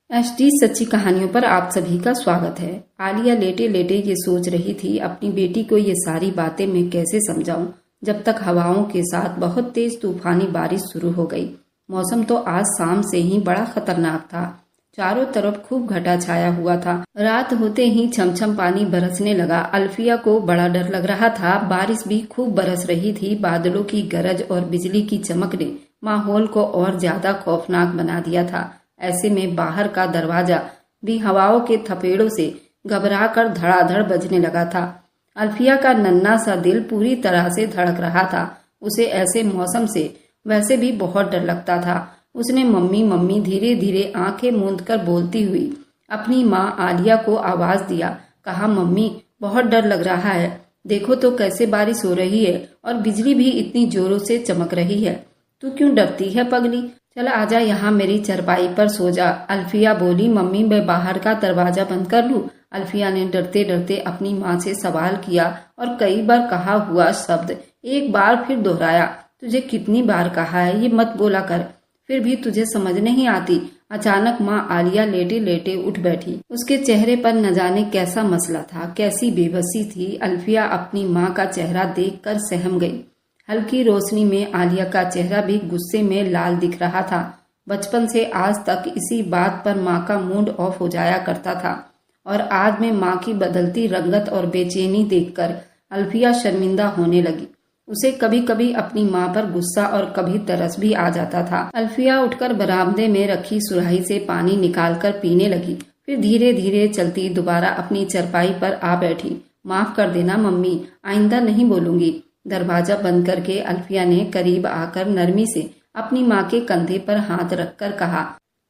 HD सच्ची कहानियों पर आप सभी का स्वागत है। आलिया लेटे लेटे ये सोच रही थी, अपनी बेटी को ये सारी बातें मैं कैसे समझाऊं, जब तक हवाओं के साथ बहुत तेज तूफानी बारिश शुरू हो गई। मौसम तो आज शाम से ही बड़ा खतरनाक था। चारों तरफ खूब घटा छाया हुआ था। रात होते ही छमछम पानी बरसने लगा। अल्फिया को बड़ा डर लग रहा था। बारिश भी खूब बरस रही थी। बादलों की गरज और बिजली की चमक ने माहौल को और ज्यादा खौफनाक बना दिया था। ऐसे में बाहर का दरवाजा भी हवाओं के थपेड़ों से घबराकर धड़ाधड़ बजने लगा था। अल्फिया का नन्हा सा दिल पूरी तरह से धड़क रहा था। उसे ऐसे मौसम से वैसे भी बहुत डर लगता था। उसने मम्मी मम्मी धीरे धीरे आंखें मूंदकर बोलती हुई अपनी माँ आलिया को आवाज दिया। कहा, मम्मी बहुत डर लग रहा है, देखो तो कैसे बारिश हो रही है और बिजली भी इतनी जोरों से चमक रही है। तू क्यों डरती है पगली, चल आजा यहाँ मेरी चरपाई पर सो जा। अल्फिया बोली, मम्मी मैं बाहर का दरवाजा बंद कर लूं? अल्फिया ने डरते डरते अपनी माँ से सवाल किया और कई बार कहा हुआ शब्द एक बार फिर दोहराया। तुझे कितनी बार कहा है ये मत बोला कर, फिर भी तुझे समझ नहीं आती। अचानक माँ आलिया लेटे लेटे उठ बैठी। उसके चेहरे पर न जाने कैसा मसला था, कैसी बेबसी थी। अल्फिया अपनी माँ का चेहरा देखकर सहम गई। हल्की रोशनी में आलिया का चेहरा भी गुस्से में लाल दिख रहा था। बचपन से आज तक इसी बात पर माँ का मूड ऑफ हो जाया करता था और आज में माँ की बदलती रंगत और बेचैनी देखकर अल्फिया शर्मिंदा होने लगी। उसे कभी कभी अपनी माँ पर गुस्सा और कभी तरस भी आ जाता था। अल्फिया उठकर बरामदे में रखी सुराही से पानी निकालकर पीने लगी। फिर धीरे धीरे चलती दोबारा अपनी चरपाई पर आ बैठी। माफ कर देना मम्मी, आइंदा नहीं बोलूंगी। दरवाजा बंद करके अल्फिया ने करीब आकर नरमी से अपनी माँ के कंधे पर हाथ रखकर कहा,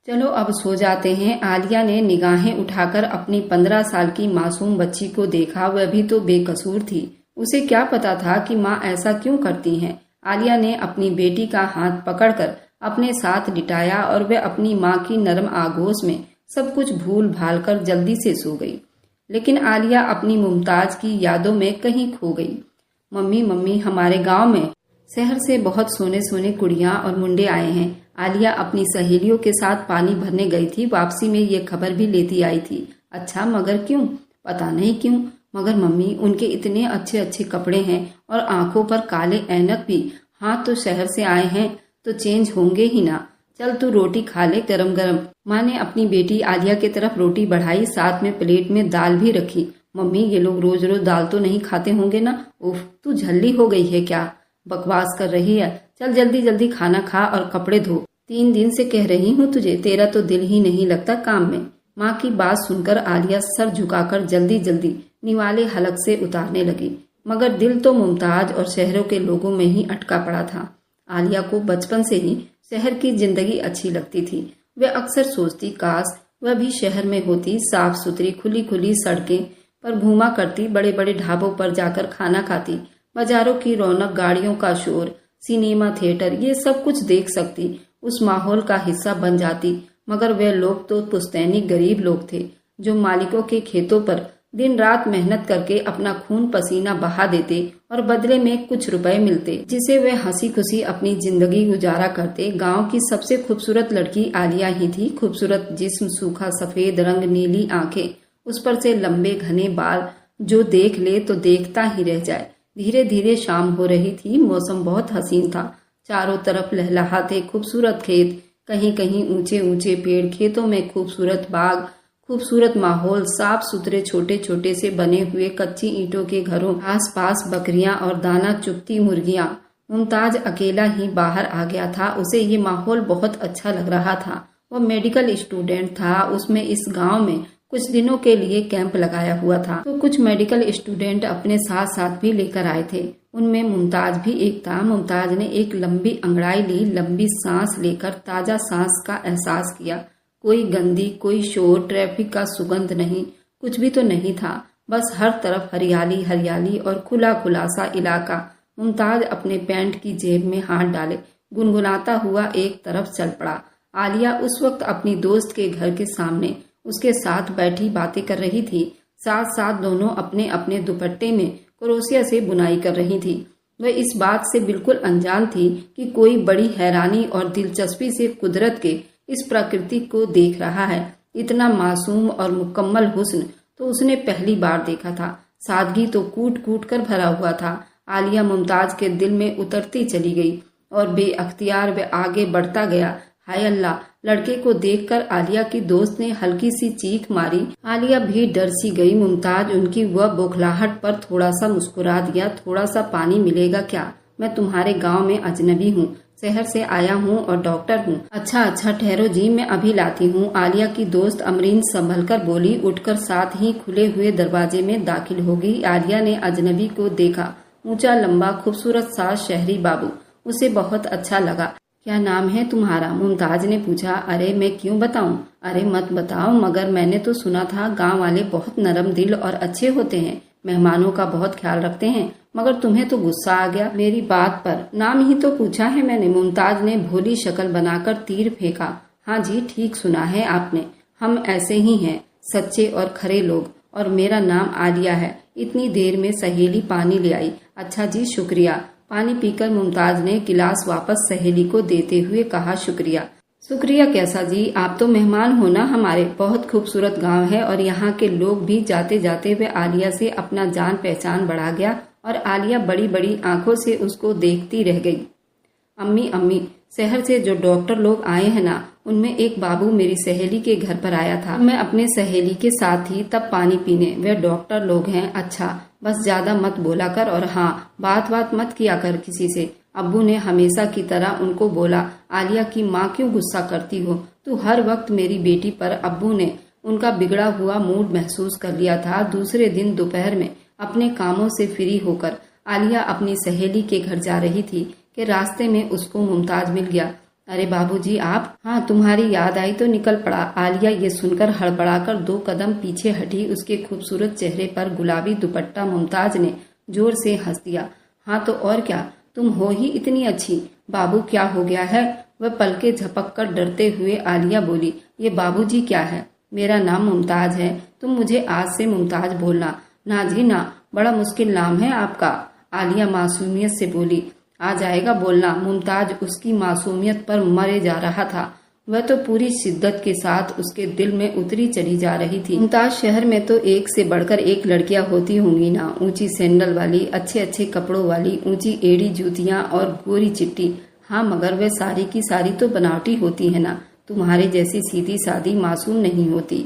चलो अब सो जाते हैं। आलिया ने निगाहें उठाकर अपनी 15 साल की मासूम बच्ची को देखा। वह भी तो बेकसूर थी। उसे क्या पता था कि माँ ऐसा क्यों करती हैं। आलिया ने अपनी बेटी का हाथ पकड़कर अपने साथ लिटाया और वह अपनी माँ की नरम आगोश में सब कुछ भूल भाल कर जल्दी से सो गई। लेकिन आलिया अपनी मुमताज की यादों में कहीं खो गई। मम्मी मम्मी, हमारे गांव में शहर से बहुत सोने सोने कुड़ियां और मुंडे आए हैं। आलिया अपनी सहेलियों के साथ पानी भरने गई थी। वापसी में ये खबर भी लेती आई थी। अच्छा, मगर क्यों? पता नहीं क्यों, मगर मम्मी उनके इतने अच्छे अच्छे कपड़े हैं और आंखों पर काले ऐनक भी। हाँ, तो शहर से आए हैं तो चेंज होंगे ही ना। चल तू रोटी खा ले गरम गरम। माँ ने अपनी बेटी आलिया की तरफ रोटी बढ़ाई, साथ में प्लेट में दाल भी रखी। मम्मी ये लोग रोज रोज दाल तो नहीं खाते होंगे ना? उफ, तू झल्ली हो गई है क्या? बकवास कर रही है। चल जल्दी जल्दी खाना खा और कपड़े धो। 3 दिन से कह रही हूँ तुझे, तेरा तो दिल ही नहीं लगता काम में। माँ की बात सुनकर आलिया सर झुकाकर जल्दी जल्दी निवाले हलक से उतारने लगी, मगर दिल तो मुमताज और शहरों के लोगों में ही अटका पड़ा था। आलिया को बचपन से ही शहर की जिंदगी अच्छी लगती थी। वह अक्सर सोचती, काश वह भी शहर में होती। साफ सुथरी खुली खुली सड़कें पर घूमा करती, बड़े बड़े ढाबों पर जाकर खाना खाती, बाजारों की रौनक, गाड़ियों का शोर, सिनेमा थिएटर, ये सब कुछ देख सकती, उस माहौल का हिस्सा बन जाती। मगर वे लोग तो पुश्तैनी गरीब लोग थे, जो मालिकों के खेतों पर दिन रात मेहनत करके अपना खून पसीना बहा देते और बदले में कुछ रुपए मिलते, जिसे वे हंसी खुशी अपनी जिंदगी गुजारा करते। गांव की सबसे खूबसूरत लड़की आलिया ही थी। खूबसूरत जिस्म, सूखा सफेद रंग, नीली आंखें, उस पर से लंबे घने बाल, जो देख ले तो देखता ही रह जाए। धीरे धीरे शाम हो रही थी। मौसम बहुत हसीन था। चारों तरफ लहलहाते खूबसूरत खेत, कहीं कहीं ऊंचे ऊंचे पेड़, खेतों में खूबसूरत बाग, खूबसूरत माहौल, साफ सुथरे छोटे छोटे से बने हुए कच्ची ईंटों के घरों, आस पास बकरियां और दाना चुगती मुर्गियां। मुमताज अकेला ही बाहर आ गया था। उसे ये माहौल बहुत अच्छा लग रहा था। वो मेडिकल स्टूडेंट था। उसमें इस गांव में कुछ दिनों के लिए कैंप लगाया हुआ था, तो कुछ मेडिकल स्टूडेंट अपने साथ साथ भी लेकर आए थे। उनमें मुमताज भी एक था। मुमताज ने एक लंबी अंगड़ाई ली, लंबी सांस लेकर ताजा सांस का एहसास किया। कोई गंदी, कोई शोर, ट्रैफिक का सुगंध नहीं, कुछ भी तो नहीं था। बस हर तरफ हरियाली हरियाली और खुला खुला सा इलाका। मुमताज अपने पैंट की जेब में हाथ डाले गुनगुनाता हुआ एक तरफ चल पड़ा। आलिया उस वक्त अपनी दोस्त के घर के सामने उसके साथ बैठी बातें कर रही थी। साथ साथ दोनों अपने अपने दुपट्टे में क्रोशिया से बुनाई कर रही थी। वह इस बात से बिल्कुल अनजान थी कि कोई बड़ी हैरानी और दिलचस्पी से कुदरत के इस प्रकृति को देख रहा है। इतना मासूम और मुकम्मल हुस्न तो उसने पहली बार देखा था। सादगी तो कूट कूट कर भरा हुआ था। आलिया मुमताज के दिल में उतरती चली गई और बेअख्तियार वे आगे बढ़ता गया। हाय अल्लाह! लड़के को देखकर आलिया की दोस्त ने हल्की सी चीख मारी। आलिया भी डर सी गई। मुमताज उनकी वह बौखलाहट पर थोड़ा सा मुस्कुरा दिया। थोड़ा सा पानी मिलेगा क्या? मैं तुम्हारे गांव में अजनबी हूँ, शहर से आया हूँ और डॉक्टर हूँ। अच्छा ठहरो जी, मैं अभी लाती हूँ। आलिया की दोस्त अमरीन संभलकर बोली। उठकर साथ ही खुले हुए दरवाजे में दाखिल हो गई। आलिया ने अजनबी को देखा। ऊंचा लंबा खूबसूरत सा शहरी बाबू। उसे बहुत अच्छा लगा। क्या नाम है तुम्हारा? मुमताज ने पूछा। अरे मैं क्यों बताऊं? अरे मत बताओ, मगर मैंने तो सुना था गांव वाले बहुत नरम दिल और अच्छे होते हैं, मेहमानों का बहुत ख्याल रखते हैं, मगर तुम्हें तो गुस्सा आ गया मेरी बात पर। नाम ही तो पूछा है मैंने। मुमताज ने भोली शक्ल बनाकर तीर फेंका। हाँ जी, ठीक सुना है आपने। हम ऐसे ही हैं, सच्चे और खरे लोग, और मेरा नाम आलिया है। इतनी देर में सहेली पानी ले आई। अच्छा जी, शुक्रिया। पानी पीकर मुमताज ने गिलास वापस सहेली को देते हुए कहा, शुक्रिया। शुक्रिया कैसा जी, आप तो मेहमान हो ना हमारे। बहुत खूबसूरत गांव है और यहाँ के लोग भी। जाते जाते वे आलिया से अपना जान पहचान बढ़ा गया और आलिया बड़ी बड़ी आंखों से उसको देखती रह गई। अम्मी अम्मी, शहर से जो डॉक्टर लोग आए हैं ना, उनमें एक बाबू मेरी सहेली के घर पर आया था। मैं अपने सहेली के साथ थी तब पानी पीने। वे डॉक्टर लोग हैं। अच्छा, बस ज्यादा मत बोला कर, और हाँ, बात मत किया कर किसी से। अब्बू ने हमेशा की तरह उनको बोला। आलिया की माँ, क्यों गुस्सा करती हो? तू हर वक्त मेरी बेटी पर। अब्बू ने उनका बिगड़ा हुआ मूड महसूस कर लिया था। दूसरे दिन दोपहर में अपने कामों से फ्री होकर आलिया अपनी सहेली के घर जा रही थी कि रास्ते में उसको मुमताज मिल गया। अरे बाबूजी आप? हाँ, तुम्हारी याद आई तो निकल पड़ा। आलिया ये सुनकर हड़बड़ाकर 2 कदम पीछे हटी। उसके खूबसूरत चेहरे पर गुलाबी दुपट्टा। मुमताज ने जोर से हंस दिया। हाँ तो और क्या, तुम हो ही इतनी अच्छी। बाबू क्या हो गया है? वह पलके झपक कर डरते हुए आलिया बोली। ये बाबूजी क्या है? मेरा नाम मुमताज है, तुम मुझे आज से मुमताज बोलना। ना जी ना, बड़ा मुश्किल नाम है आपका। आलिया मासूमियत से बोली। आ जाएगा बोलना। मुमताज उसकी मासूमियत पर मरे जा रहा था। वह तो पूरी शिद्दत के साथ उसके दिल में उतरी चली जा रही थी। मुमताज शहर में तो एक से बढ़कर एक लड़कियां होती होंगी ना। ऊंची सैंडल वाली, अच्छे अच्छे कपड़ों वाली, ऊंची एड़ी जूतियां और गोरी चिट्टी। हाँ, मगर वे सारी की सारी तो बनावटी होती है ना। तुम्हारे जैसी सीधी सादी मासूम नहीं होती।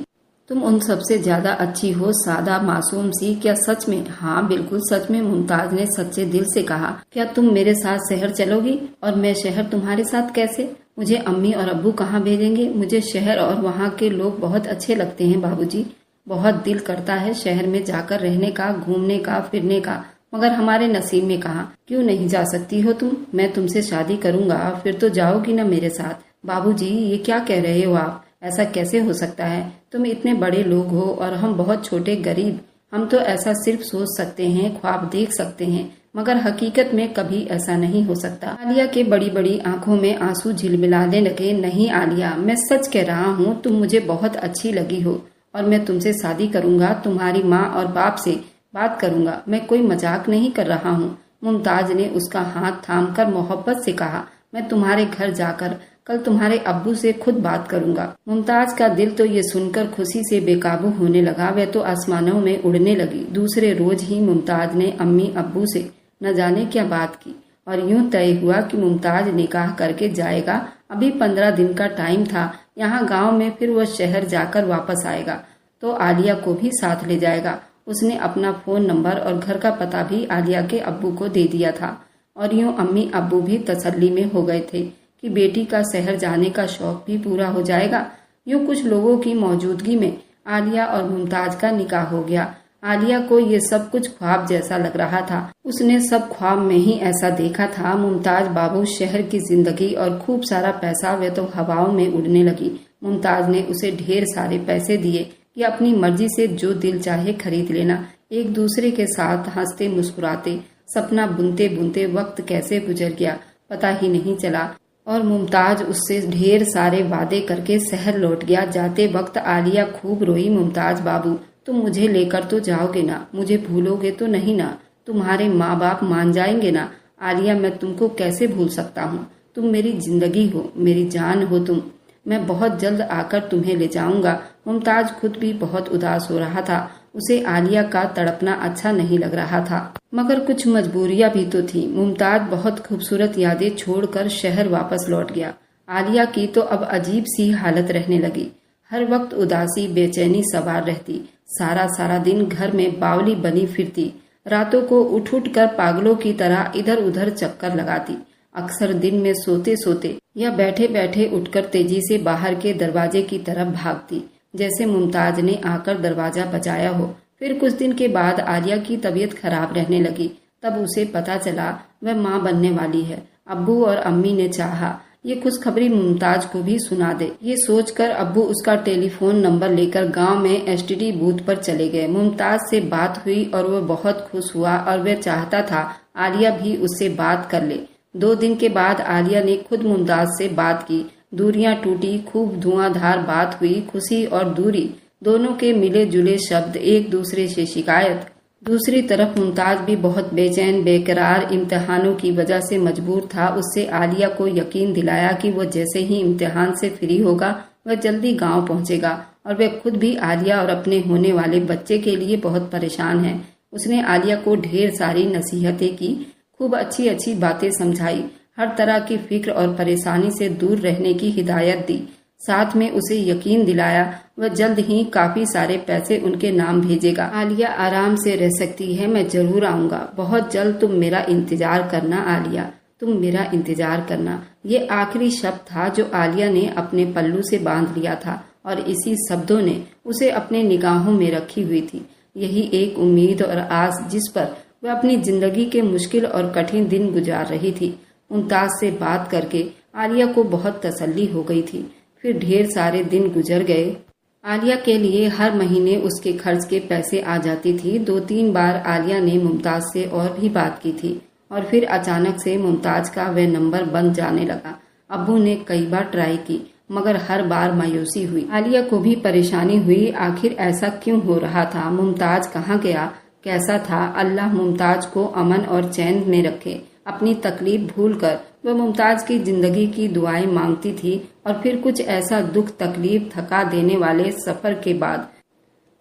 तुम उन सबसे ज्यादा अच्छी हो, सादा मासूम सी। क्या सच में? हाँ बिल्कुल सच में, मुमताज ने सच्चे दिल से कहा। क्या तुम मेरे साथ शहर चलोगी? और मैं शहर तुम्हारे साथ कैसे? मुझे अम्मी और अब्बू कहाँ भेजेंगे? मुझे शहर और वहाँ के लोग बहुत अच्छे लगते हैं बाबूजी। बहुत दिल करता है शहर में जाकर रहने का, घूमने का, फिरने का, मगर हमारे नसीब में कहाँ। क्यों नहीं जा सकती हो तुम? मैं तुमसे शादी करूंगा, फिर तो जाओगी ना मेरे साथ। बाबूजी ये क्या कह रहे हो आप? ऐसा कैसे हो सकता है? तुम इतने बड़े लोग हो और हम बहुत छोटे गरीब। हम तो ऐसा सिर्फ सोच सकते हैं, ख्वाब देख सकते हैं, मगर हकीकत में कभी ऐसा नहीं हो सकता। आलिया के बड़ी बड़ी आंखों में आंसू झिलमिलाने लगे। नहीं आलिया, मैं सच कह रहा हूँ, तुम मुझे बहुत अच्छी लगी हो और मैं तुमसे शादी करूंगा। तुम्हारी माँ और बाप से बात करूंगा। मैं कोई मजाक नहीं कर रहा हूँ। मुमताज ने उसका हाथ थामकर मोहब्बत से कहा। मैं तुम्हारे घर जाकर कल तुम्हारे अब्बू से खुद बात करूंगा। मुमताज का दिल तो ये सुनकर खुशी से बेकाबू होने लगा। वह तो आसमानों में उड़ने लगी। दूसरे रोज ही मुमताज ने अम्मी अब्बू से न जाने क्या बात की और यूं तय हुआ कि मुमताज निकाह करके जाएगा। अभी 15 दिन का टाइम था यहाँ गांव में, फिर वह शहर जाकर वापस आएगा तो आलिया को भी साथ ले जाएगा। उसने अपना फोन नंबर और घर का पता भी आलिया के अब्बू को दे दिया था और यूं अम्मी अब्बू भी तसल्ली में हो गए थे कि बेटी का शहर जाने का शौक भी पूरा हो जाएगा। यूं कुछ लोगों की मौजूदगी में आलिया और मुमताज का निकाह हो गया। आलिया को ये सब कुछ ख्वाब जैसा लग रहा था। उसने सब ख्वाब में ही ऐसा देखा था। मुमताज बाबू, शहर की जिंदगी और खूब सारा पैसा, वे तो हवाओं में उड़ने लगी। मुमताज ने उसे ढेर सारे पैसे दिए कि अपनी मर्जी से जो दिल चाहे खरीद लेना। एक दूसरे के साथ हंसते मुस्कुराते, सपना बुनते बुनते वक्त कैसे गुजर गया पता ही नहीं चला और मुमताज उससे ढेर सारे वादे करके शहर लौट गया। जाते वक्त आलिया खूब रोई। मुमताज बाबू, तुम मुझे लेकर तो जाओगे ना? मुझे भूलोगे तो नहीं ना? तुम्हारे माँ बाप मान जाएंगे ना? आलिया, मैं तुमको कैसे भूल सकता हूँ? तुम मेरी जिंदगी हो, मेरी जान हो तुम। मैं बहुत जल्द आकर तुम्हें ले जाऊंगा। मुमताज खुद भी बहुत उदास हो रहा था। उसे आलिया का तड़पना अच्छा नहीं लग रहा था, मगर कुछ मजबूरियां भी तो थी। मुमताज बहुत खूबसूरत यादें छोड़कर शहर वापस लौट गया। आलिया की तो अब अजीब सी हालत रहने लगी। हर वक्त उदासी बेचैनी सवार रहती। सारा सारा दिन घर में बावली बनी फिरती। रातों को उठ उठ कर पागलों की तरह इधर उधर चक्कर लगाती। अक्सर दिन में सोते सोते या बैठे बैठे उठकर तेजी से बाहर के दरवाजे की तरफ भागती, जैसे मुमताज ने आकर दरवाजा बजाया हो। फिर कुछ दिन के बाद आलिया की तबीयत खराब रहने लगी। तब उसे पता चला वह माँ बनने वाली है। अब्बू और अम्मी ने चाहा ये खुशखबरी मुमताज को भी सुना दे। ये सोचकर अब्बू उसका टेलीफोन नंबर लेकर गांव में एसटीडी बूथ पर चले गए। मुमताज से बात हुई और वह बहुत खुश हुआ और वह चाहता था आलिया भी उससे बात कर ले। 2 दिन के बाद आलिया ने खुद मुमताज से बात की। दूरियां टूटी, खूब धुआंधार बात हुई। खुशी और दूरी दोनों के मिले जुले शब्द, एक दूसरे से शिकायत। दूसरी तरफ मुमताज भी बहुत बेचैन बेकरार इम्तिहानों की वजह से मजबूर था। उससे आलिया को यकीन दिलाया कि वह जैसे ही इम्तिहान से फ्री होगा वह जल्दी गांव पहुंचेगा और वह खुद भी आलिया और अपने होने वाले बच्चे के लिए बहुत परेशान है। उसने आलिया को ढेर सारी नसीहतें की, खूब अच्छी अच्छी बातें समझाई, हर तरह की फिक्र और परेशानी से दूर रहने की हिदायत दी। साथ में उसे यकीन दिलाया वह जल्द ही काफी सारे पैसे उनके नाम भेजेगा। आलिया आराम से रह सकती है, मैं जरूर आऊंगा। बहुत जल्द तुम मेरा इंतजार करना आलिया, तुम मेरा इंतजार करना। ये आखिरी शब्द था जो आलिया ने अपने पल्लू से बांध लिया था और इसी शब्दों ने उसे अपने निगाहों में रखी हुई थी। यही एक उम्मीद और आस जिस पर वह अपनी जिंदगी के मुश्किल और कठिन दिन गुजार रही थी। मुमताज से बात करके आलिया को बहुत तसल्ली हो गई थी। फिर ढेर सारे दिन गुजर गए। आलिया के लिए हर महीने उसके खर्च के पैसे आ जाती थी। 2-3 बार आलिया ने मुमताज से और भी बात की थी और फिर अचानक से मुमताज का वह नंबर बंद जाने लगा। अब्बू ने कई बार ट्राई की मगर हर बार मायूसी हुई। आलिया को भी परेशानी हुई, आखिर ऐसा क्यों हो रहा था? मुमताज कहाँ गया, कैसा था? अल्लाह मुमताज को अमन और चैन में रखे। अपनी तकलीफ भूलकर वह मुमताज की जिंदगी की दुआएं मांगती थी और फिर कुछ ऐसा दुख तकलीफ थका देने वाले सफर के बाद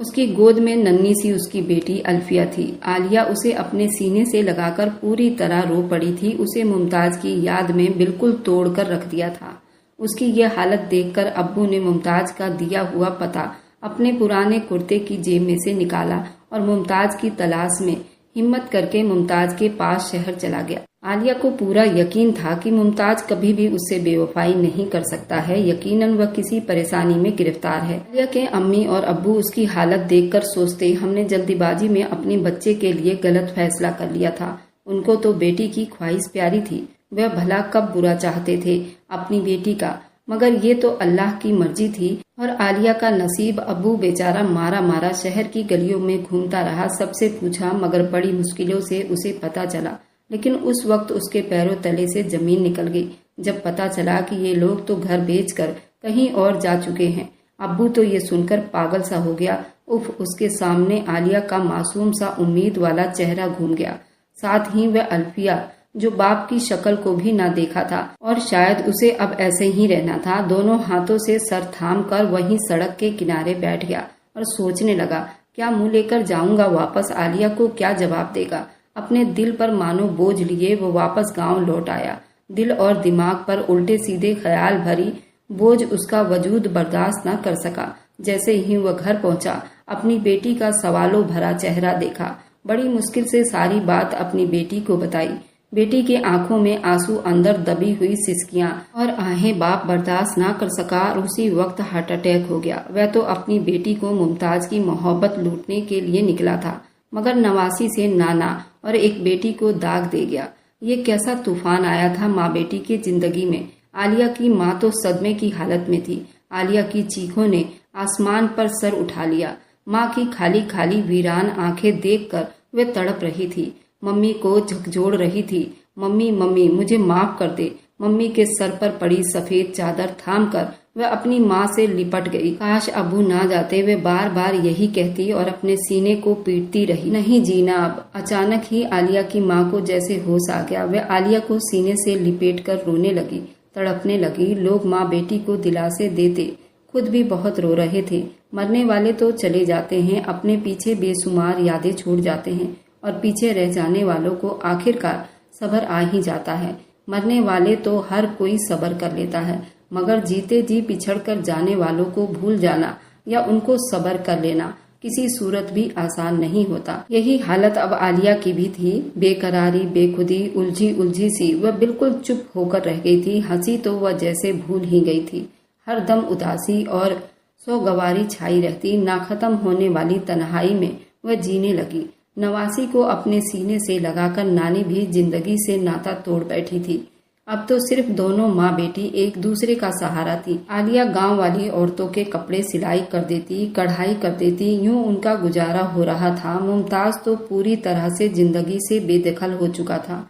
उसकी गोद में नन्ही सी उसकी बेटी अल्फिया थी। आलिया उसे अपने सीने से लगाकर पूरी तरह रो पड़ी थी। उसे मुमताज की याद में बिल्कुल तोड़कर रख दिया था। उसकी ये हालत देखकर अब्बू ने मुमताज का दिया हुआ पता अपने पुराने कुर्ते की जेब में से निकाला और मुमताज की तलाश में हिम्मत करके मुमताज के पास शहर चला गया। आलिया को पूरा यकीन था कि मुमताज कभी भी उससे बेवफाई नहीं कर सकता है। यकीनन वह किसी परेशानी में गिरफ्तार है। आलिया के अम्मी और अब्बू उसकी हालत देखकर सोचते हमने जल्दीबाजी में अपने बच्चे के लिए गलत फैसला कर लिया था। उनको तो बेटी की ख्वाहिश प्यारी थी, वह भला कब बुरा चाहते थे अपनी बेटी का, मगर ये तो अल्लाह की मर्जी थी। और आलिया का नसीब, अब्बू बेचारा मारा मारा शहर की गलियों में घूमता रहा। सबसे पूछा मगर बड़ी मुश्किलों से उसे पता चला। लेकिन उस वक्त उसके पैरों तले से जमीन निकल गई जब पता चला कि ये लोग तो घर बेचकर कहीं और जा चुके हैं। अब्बू तो ये सुनकर पागल सा हो गया। उफ, उसके सामने आलिया का मासूम सा उम्मीद वाला चेहरा घूम गया। साथ ही वह अल्फिया जो बाप की शक्ल को भी ना देखा था और शायद उसे अब ऐसे ही रहना था। दोनों हाथों से सर थाम कर वहीं सड़क के किनारे बैठ गया और सोचने लगा, क्या मुंह लेकर जाऊंगा वापस? आलिया को क्या जवाब देगा? अपने दिल पर मानो बोझ लिए वो वापस गांव लौट आया। दिल और दिमाग पर उल्टे सीधे ख्याल भरी बोझ उसका वजूद बर्दाश्त न कर सका। जैसे ही वह घर पहुंचा, अपनी बेटी का सवालों भरा चेहरा देखा। बड़ी मुश्किल से सारी बात अपनी बेटी को बताई। बेटी के आंखों में आंसू, अंदर दबी हुई सिसकियां और आहें बाप बर्दाश्त ना कर सका और उसी वक्त हार्ट अटैक हो गया। वह तो अपनी बेटी को मुमताज की मोहब्बत लूटने के लिए निकला था, मगर नवासी से नाना और एक बेटी को दाग दे गया। ये कैसा तूफान आया था माँ बेटी की जिंदगी में। आलिया की माँ तो सदमे की हालत में थी। आलिया की चीखों ने आसमान पर सर उठा लिया। माँ की खाली खाली वीरान आंखें देखकर वह तड़प रही थी। मम्मी को झकझोर रही थी, मम्मी मम्मी मुझे माफ कर दे। मम्मी के सर पर पड़ी सफेद चादर थामकर वह अपनी माँ से लिपट गई। काश अब्बू ना जाते, वे बार बार यही कहती और अपने सीने को पीटती रही, नहीं जीना अब। अचानक ही आलिया की माँ को जैसे होश आ गया। वह आलिया को सीने से लिपेट कर रोने लगी। तड़पने लगी। लोग माँ बेटी को दिलासे देते, खुद भी बहुत रो रहे थे। मरने वाले तो चले जाते हैं, अपने पीछे बेशुमार यादें छोड़ जाते हैं और पीछे रह जाने वालों को आखिरकार सब्र आ ही जाता है। मरने वाले तो हर कोई सब्र कर लेता है, मगर जीते जी पिछड़ कर जाने वालों को भूल जाना या उनको सब्र कर लेना किसी सूरत भी आसान नहीं होता। यही हालत अब आलिया की भी थी। बेकरारी, बेखुदी, उलझी उलझी सी वह बिल्कुल चुप होकर रह गई थी। हंसी तो वह जैसे भूल ही गई थी। हर दम उदासी और सोगवारी छाई रहती। ना खत्म होने वाली तन्हाई में वह जीने लगी। नवासी को अपने सीने से लगाकर नानी भी जिंदगी से नाता तोड़ बैठी थी। अब तो सिर्फ दोनों माँ बेटी एक दूसरे का सहारा थी। आलिया गांव वाली औरतों के कपड़े सिलाई कर देती, कढ़ाई कर देती, यूं उनका गुजारा हो रहा था। मुमताज तो पूरी तरह से जिंदगी से बेदखल हो चुका था।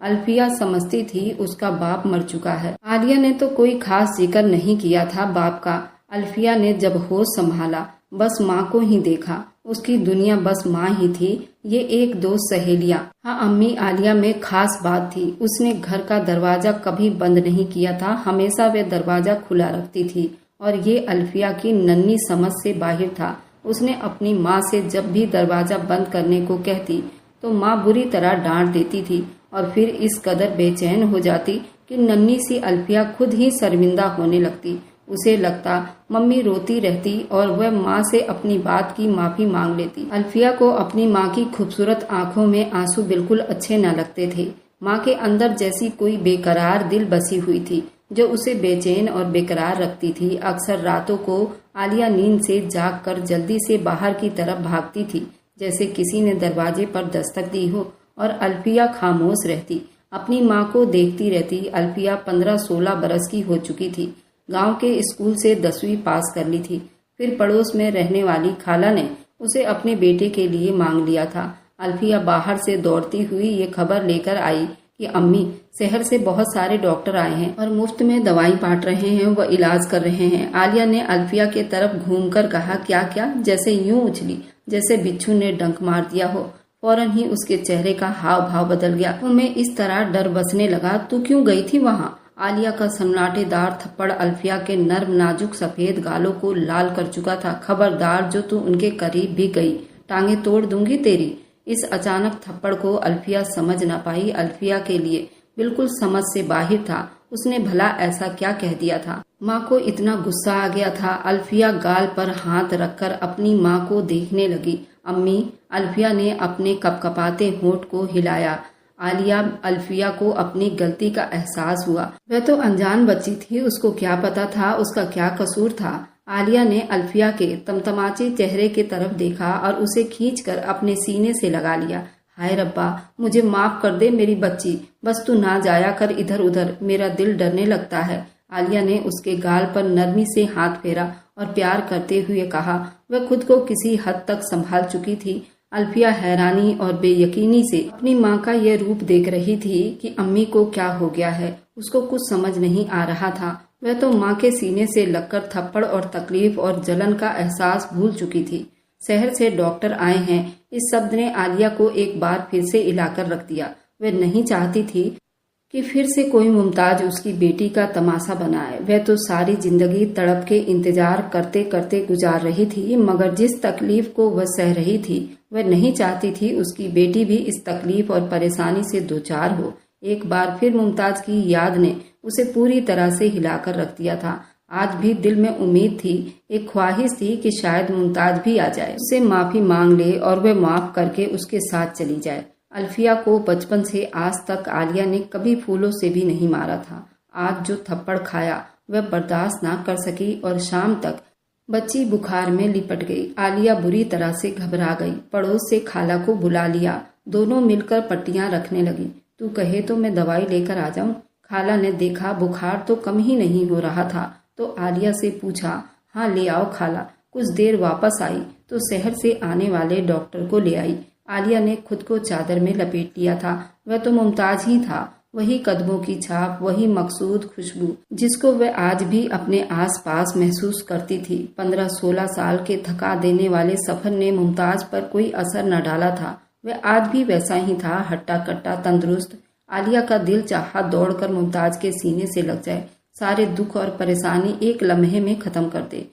अल्फिया समझती थी उसका बाप मर चुका है। आलिया ने तो कोई खास जिक्र नहीं किया था बाप का। अल्फिया ने जब होश संभाला बस माँ को ही देखा। उसकी दुनिया बस माँ ही थी। ये एक दो सहेलियाँ। हाँ, अम्मी आलिया में खास बात थी। उसने घर का दरवाजा कभी बंद नहीं किया था, हमेशा वे दरवाजा खुला रखती थी। और ये अल्फिया की नन्ही समझ से बाहर था। उसने अपनी माँ से जब भी दरवाजा बंद करने को कहती तो माँ बुरी तरह डांट देती थी और फिर इस कदर बेचैन हो जाती कि नन्ही सी अल्फिया खुद ही शर्मिंदा होने लगती। उसे लगता मम्मी रोती रहती और वह माँ से अपनी बात की माफी मांग लेती। अल्फिया को अपनी माँ की खूबसूरत आंखों में आंसू बिल्कुल अच्छे न लगते थे। माँ के अंदर जैसी कोई बेकरार दिल बसी हुई थी जो उसे बेचैन और बेकरार रखती थी। अक्सर रातों को आलिया नींद से जाग कर जल्दी से बाहर की तरफ भागती थी, जैसे किसी ने दरवाजे पर दस्तक दी हो, और अल्फिया खामोश रहती, अपनी माँ को देखती रहती। अल्फिया 15-16 बरस की हो चुकी थी। गांव के स्कूल से 10वीं पास कर ली थी। फिर पड़ोस में रहने वाली खाला ने उसे अपने बेटे के लिए मांग लिया था। अल्फिया बाहर से दौड़ती हुई ये खबर लेकर आई कि अम्मी, शहर से बहुत सारे डॉक्टर आए हैं और मुफ्त में दवाई बांट रहे हैं, वह इलाज कर रहे हैं। आलिया ने अल्फिया के तरफ घूमकर कहा, क्या क्या? जैसे यूं उछली जैसे बिच्छू ने डंक मार दिया हो। फौरन ही उसके चेहरे का हाव भाव बदल गया। तुम्हें इस तरह डर बसने लगा, तू क्यों गई थी वहाँ? आलिया का सन्नाटेदार थप्पड़ अल्फिया के नर्म नाजुक सफेद गालों को लाल कर चुका था। खबरदार, जो तू उनके करीब भी गई टांगे तोड़ दूंगी तेरी। इस अचानक थप्पड़ को अल्फिया समझ न पाई। अल्फिया के लिए बिल्कुल समझ से बाहर था। उसने भला ऐसा क्या कह दिया था? माँ को इतना गुस्सा आ गया था। अल्फिया गाल पर हाथ रखकर अपनी माँ को देखने लगी। अम्मी, अल्फिया ने अपने कपकपाते होंठ को हिलाया। अल्फिया को अपनी गलती का एहसास हुआ। वह तो अनजान बच्ची थी, उसको क्या पता था उसका क्या कसूर था। आलिया ने अल्फिया के तमतमाचे चेहरे की तरफ देखा और उसे खींचकर अपने सीने से लगा लिया। हाय रब्बा, मुझे माफ कर दे मेरी बच्ची, बस तू ना जाया कर इधर उधर, मेरा दिल डरने लगता है। आलिया ने उसके गाल पर नरमी से हाथ फेरा और प्यार करते हुए कहा। वह खुद को किसी हद तक संभाल चुकी थी। अल्फिया हैरानी और बेयकीनी से अपनी माँ का यह रूप देख रही थी कि अम्मी को क्या हो गया है। उसको कुछ समझ नहीं आ रहा था। वह तो माँ के सीने से लगकर थप्पड़ और तकलीफ और जलन का एहसास भूल चुकी थी। शहर से डॉक्टर आए हैं, इस शब्द ने आलिया को एक बार फिर से हिलाकर रख दिया। वह नहीं चाहती थी कि फिर से कोई मुमताज उसकी बेटी का तमाशा बनाए। वह तो सारी जिंदगी तड़प के इंतजार करते करते गुजार रही थी, मगर जिस तकलीफ को वह सह रही थी वह नहीं चाहती थी उसकी बेटी भी इस तकलीफ और परेशानी से दो चार हो। एक बार फिर मुमताज की याद ने उसे पूरी तरह से हिलाकर रख दिया था। आज भी दिल में उम्मीद थी, एक ख्वाहिश थी कि शायद मुमताज भी आ जाए, उससे माफी मांग ले और वह माफ करके उसके साथ चली जाए। अल्फिया को बचपन से आज तक आलिया ने कभी फूलों से भी नहीं मारा था। आज जो थप्पड़ खाया वह बर्दाश्त ना कर सकी और शाम तक बच्ची बुखार में लिपट गई। आलिया बुरी तरह से घबरा गई। पड़ोस से खाला को बुला लिया। दोनों मिलकर पट्टियां रखने लगी। तू कहे तो मैं दवाई लेकर आ जाऊं? खाला ने देखा बुखार तो कम ही नहीं हो रहा था तो आलिया से पूछा। हाँ ले आओ खाला। कुछ देर वापस आई तो शहर से आने वाले डॉक्टर को ले आई। आलिया ने खुद को चादर में लपेट लिया था। वह तो मुमताज ही था, वही कदमों की छाप, वही मकसूद खुशबू जिसको वह आज भी अपने आसपास महसूस करती थी। 15-16 साल के थका देने वाले सफर ने मुमताज पर कोई असर न डाला था। वह आज भी वैसा ही था, हट्टा कट्टा तंदुरुस्त। आलिया का दिल चाहा दौड़कर मुमताज के सीने से लग जाए, सारे दुख और परेशानी एक लम्हे में खत्म कर दे।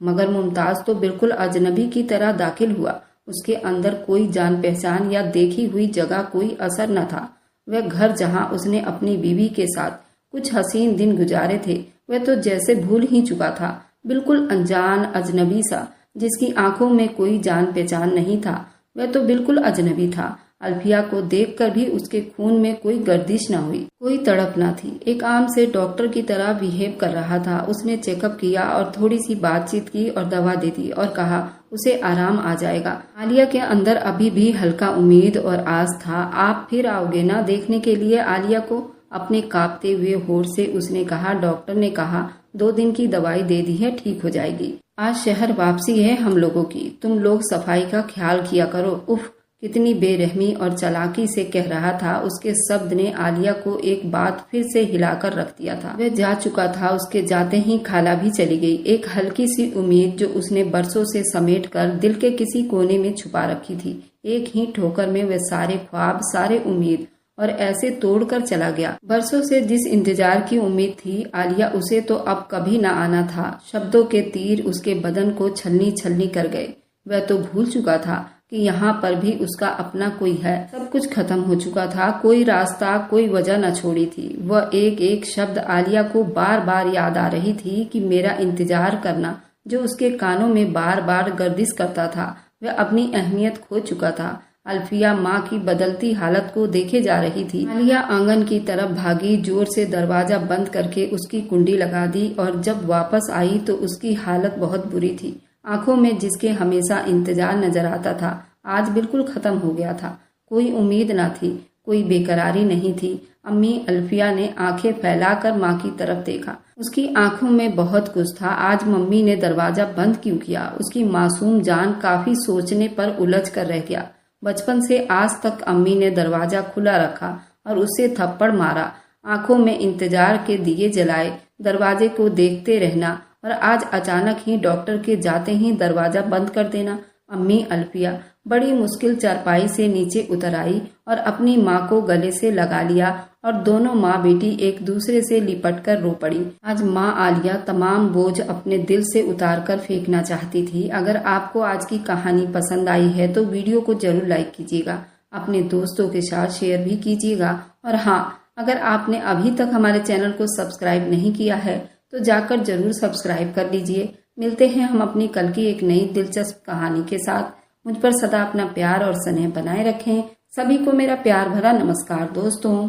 मगर मुमताज तो बिल्कुल अजनबी की तरह दाखिल हुआ। उसके अंदर कोई जान पहचान या देखी हुई जगह कोई असर न था। वह घर जहां उसने अपनी बीवी के साथ कुछ हसीन दिन गुजारे थे, वह तो जैसे भूल ही चुका था। बिल्कुल अनजान अजनबी सा, जिसकी आंखों में कोई जान पहचान नहीं था, वह तो बिल्कुल अजनबी था। अल्फिया को देखकर भी उसके खून में कोई गर्दिश न हुई, कोई तड़प न थी। एक आम से डॉक्टर की तरह बिहेव कर रहा था। उसने चेकअप किया और थोड़ी सी बातचीत की और दवा दे दी और कहा उसे आराम आ जाएगा। आलिया के अंदर अभी भी हल्का उम्मीद और आस था। आप फिर आओगे ना देखने के लिए आलिया को? अपने कांपते हुए होठ से उसने कहा। डॉक्टर ने कहा 2 दिन की दवाई दे दी है, ठीक हो जाएगी। आज शहर वापसी है हम लोगों की, तुम लोग सफाई का ख्याल किया करो। उफ, कितनी बेरहमी और चालाकी से कह रहा था। उसके शब्द ने आलिया को एक बात फिर से हिलाकर रख दिया था। वह जा चुका था। उसके जाते ही खाला भी चली गई। एक हल्की सी उम्मीद जो उसने बरसों से समेट कर दिल के किसी कोने में छुपा रखी थी, एक ही ठोकर में वह सारे ख्वाब, सारे उम्मीद और ऐसे तोड़कर चला गया। बरसों से जिस इंतजार की उम्मीद थी आलिया, उसे तो अब कभी न आना था। शब्दों के तीर उसके बदन को छलनी छलनी कर गए। वह तो भूल चुका था कि यहाँ पर भी उसका अपना कोई है। सब कुछ खत्म हो चुका था। कोई रास्ता, कोई वजह न छोड़ी थी। वह एक एक शब्द आलिया को बार बार याद आ रही थी कि मेरा इंतजार करना, जो उसके कानों में बार बार गर्दिश करता था। वह अपनी अहमियत खो चुका था। अल्फिया माँ की बदलती हालत को देखे जा रही थी। आलिया आंगन की तरफ भागी, जोर से दरवाजा बंद करके उसकी कुंडी लगा दी और जब वापस आई तो उसकी हालत बहुत बुरी थी। आंखों में जिसके हमेशा इंतजार नजर आता था, आज बिल्कुल खत्म हो गया था। कोई उम्मीद न थी, कोई बेकरारी नहीं थी। अम्मी अल्फिया ने आंखें फैलाकर माँ की तरफ देखा। उसकी आंखों में बहुत कुछ था। आज मम्मी ने दरवाजा बंद क्यों किया? उसकी मासूम जान काफी सोचने पर उलझ कर रह गया। बचपन से आज तक अम्मी ने दरवाजा खुला रखा और उसे थप्पड़ मारा, आंखों में इंतजार के दिए जलाए, दरवाजे को देखते रहना, और आज अचानक ही डॉक्टर के जाते ही दरवाजा बंद कर देना। अम्मी अल्फिया बड़ी मुश्किल चारपाई से नीचे उतर आई और अपनी माँ को गले से लगा लिया और दोनों माँ बेटी एक दूसरे से लिपट कर रो पड़ी। आज माँ आलिया तमाम बोझ अपने दिल से उतार कर फेंकना चाहती थी। अगर आपको आज की कहानी पसंद आई है तो वीडियो को जरूर लाइक कीजिएगा, अपने दोस्तों के साथ शेयर भी कीजिएगा। और हाँ, अगर आपने अभी तक हमारे चैनल को सब्सक्राइब नहीं किया है तो जाकर जरूर सब्सक्राइब कर लीजिए। मिलते हैं हम अपनी कल की एक नई दिलचस्प कहानी के साथ। मुझ पर सदा अपना प्यार और स्नेह बनाए रखें। सभी को मेरा प्यार भरा नमस्कार दोस्तों।